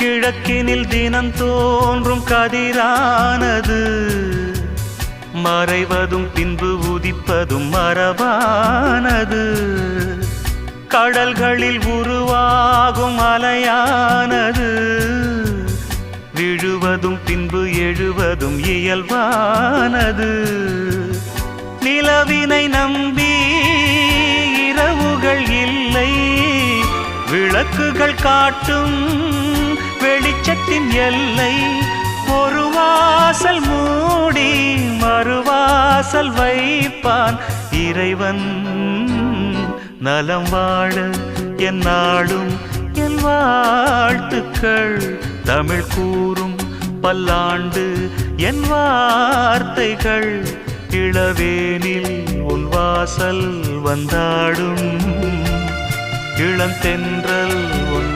கிழக்கினில் தினம் தோன்றும் கதிரானது மறைவதும் பின்பு உதிப்பதும் மரபானது. கடல்களில் உருவாகும் அலையானது விழுவதும் பின்பு எழுவதும் இயல்பானது. நிலவினை நம்பி இரவுகள் இல்லை, விளக்குகள் காட்டும் வெளிச்சத்தின் எல்லை. ஒரு வாசல் மூடி மறுவாசல் வைப்பான் இறைவன். நலம் வாழ என் நாளும் என் வாழ்த்துக்கள். தமிழ் கூறும் பல்லாண்டு என் வார்த்தைகள். இளவேனில் உன் வாசல் வந்தாடும், இளந்தென்றல் உன்